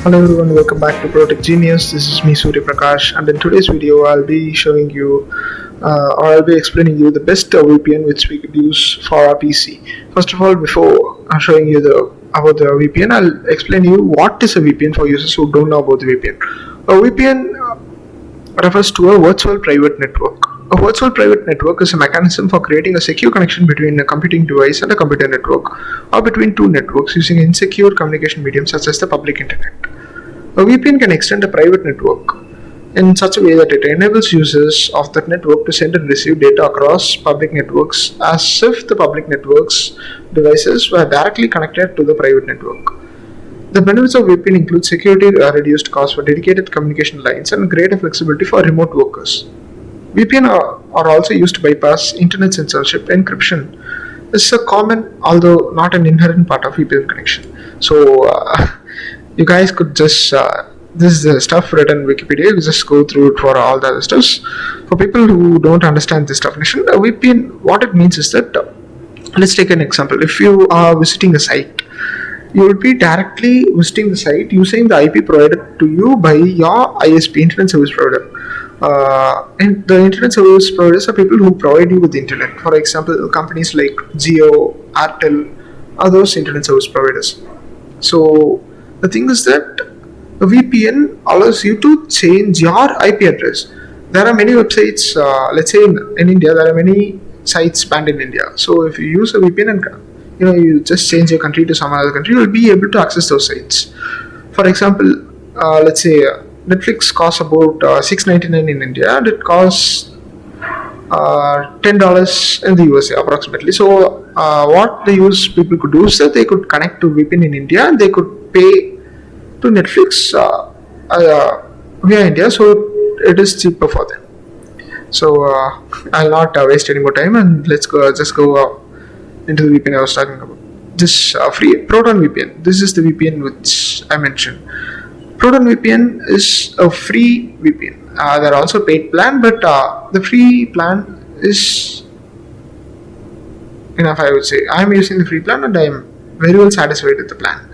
Hello everyone, welcome back to Protect Genius. This is me Surya Prakash, and in today's video I'll be showing you or I'll be explaining you the best VPN which we could use for our PC. First of all, before I'm showing you about the VPN, I'll explain you what is a VPN for users who don't know about the VPN. A VPN refers to a virtual private network. A virtual private network is a mechanism for creating a secure connection between a computing device and a computer network, or between two networks using insecure communication mediums such as the public internet. A VPN can extend a private network in such a way that it enables users of that network to send and receive data across public networks as if the public network's devices were directly connected to the private network. The benefits of VPN include security, reduced cost for dedicated communication lines, and greater flexibility for remote workers. VPN are also used to bypass internet censorship. Encryption is a common, although not an inherent part of VPN connection. So, you guys could just this is the stuff written in Wikipedia. You just go through it for all the other stuffs. For people who don't understand this definition, a VPN, what it means is that let's take an example. If you are visiting a site, you will be directly visiting the site using the IP provided to you by your ISP, internet service provider. And the internet service providers are people who provide you with the internet. For example, companies like Jio, Airtel are those internet service providers. So the thing is that a VPN allows you to change your IP address. There are many websites, let's say in India, there are many sites banned in India. So if you use a VPN and you just change your country to some other country, you will be able to access those sites. For example, let's say Netflix costs about $6.99 in India, and it costs $10 in the USA approximately. So what the US people could do is that they could connect to VPN in India and they could pay to Netflix via India, so it is cheaper for them. So I'll not waste any more time, and let's go into the VPN I was talking about. This free Proton VPN. This is the VPN which I mentioned. Proton VPN is a free VPN. There are also paid plan, but the free plan is enough, I would say. I am using the free plan and I am very well satisfied with the plan.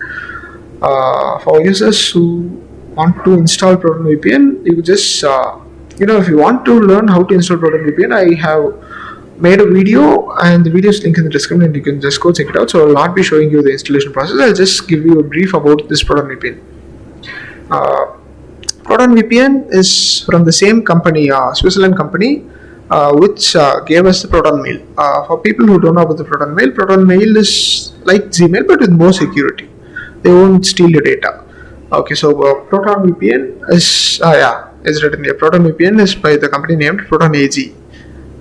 For users who want to install Proton VPN, you just if you want to learn how to install Proton VPN, I have made a video and the video is linked in the description and you can just go check it out. So I will not be showing you the installation process. I'll just give you a brief about this Proton VPN. Proton VPN is from the same company, Switzerland company, which gave us the Proton Mail. For people who don't know about the Proton Mail is like Gmail but with more security. They won't steal your data. Okay, so Proton VPN is it's written here. Proton VPN is by the company named Proton AG,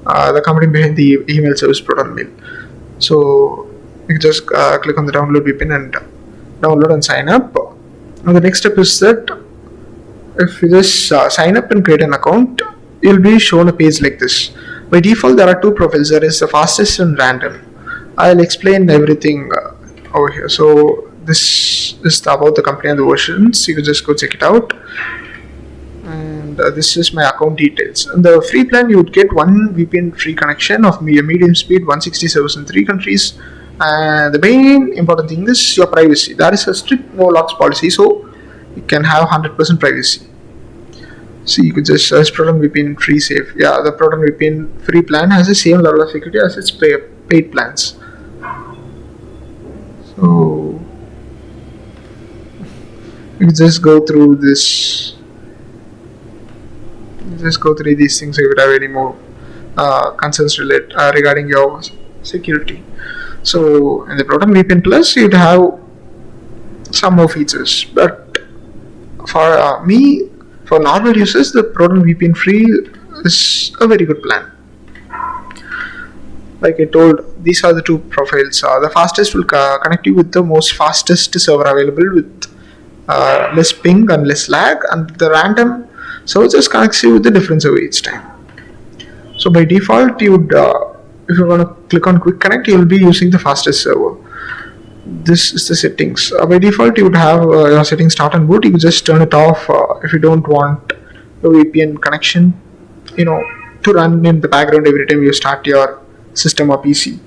the company behind the email service Proton Mail. So you can just click on the download VPN and download and sign up. Now the next step is that if you just sign up and create an account, you'll be shown a page like this. By default, there are two profiles. There is the fastest and random. I'll explain everything over here. So this is about the company and the versions. You can just go check it out. And this is my account details. In the free plan, you would get one VPN free connection of medium speed, 160 servers in 3 countries. And the main important thing is your privacy. There is a strict no logs policy, so you can have 100% privacy. So you could just search Proton VPN free safe. Yeah, the Proton VPN free plan has the same level of security as its paid plans. So you just go through this. Just go through these things if you have any more concerns regarding your security. So in the Proton VPN Plus, you'd have some more features, but for me, for normal users, the Proton VPN free is a very good plan. Like I told, these are the two profiles. The fastest will connect you with the most fastest server available with less ping and less lag, and the random server just connects you with the different server each time. So by default, you would if you want to click on quick connect, you will be using the fastest server. This is the settings. By default, you would have your settings start and boot. You can just turn it off if you don't want the VPN connection to run in the background every time you start your system or PC.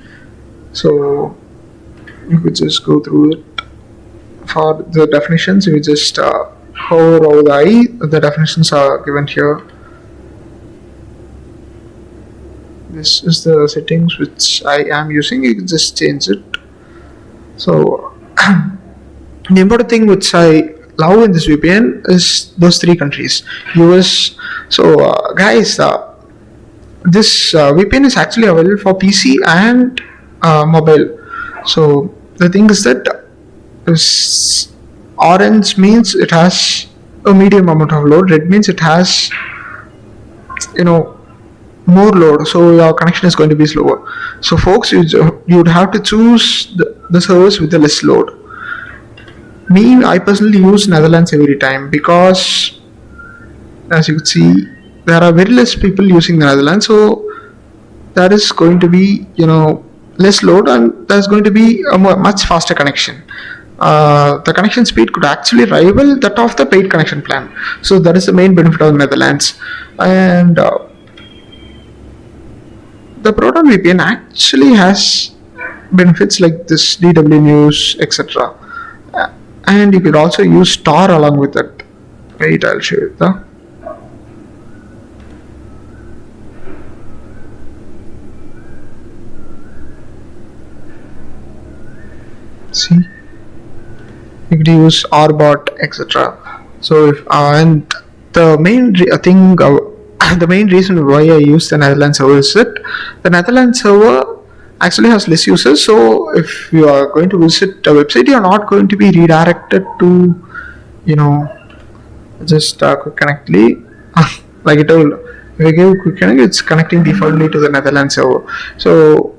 So you could just go through it. For the definitions, we just hover over the I. The definitions are given here. This is the settings which I am using. You can just change it. So the important thing which I love in this VPN is those three countries, US. So guys, this VPN is actually available for PC and mobile. So the thing is that is orange means it has a medium amount of load. Red means it has, you know, more load, so your connection is going to be slower. So folks, you'd have to choose the service with the less load. Me, I personally use Netherlands every time because, as you can see, there are very less people using the Netherlands, so there is going to be, less load, and there's going to be a much faster connection. The connection speed could actually rival that of the paid connection plan. So that is the main benefit of the Netherlands. And the Proton VPN actually has benefits like this DW News, etc. And you could also use Tor along with it. Wait, I'll show you the. See, you could use RBot, etc. So if and the main thing, the main reason why I use the Netherlands server is that the Netherlands server actually has less users. So if you are going to visit a website, you are not going to be redirected to, just quick connectly. Like I told, if I give quick connect, it's connecting defaultly to the Netherlands server. So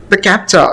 the captcha,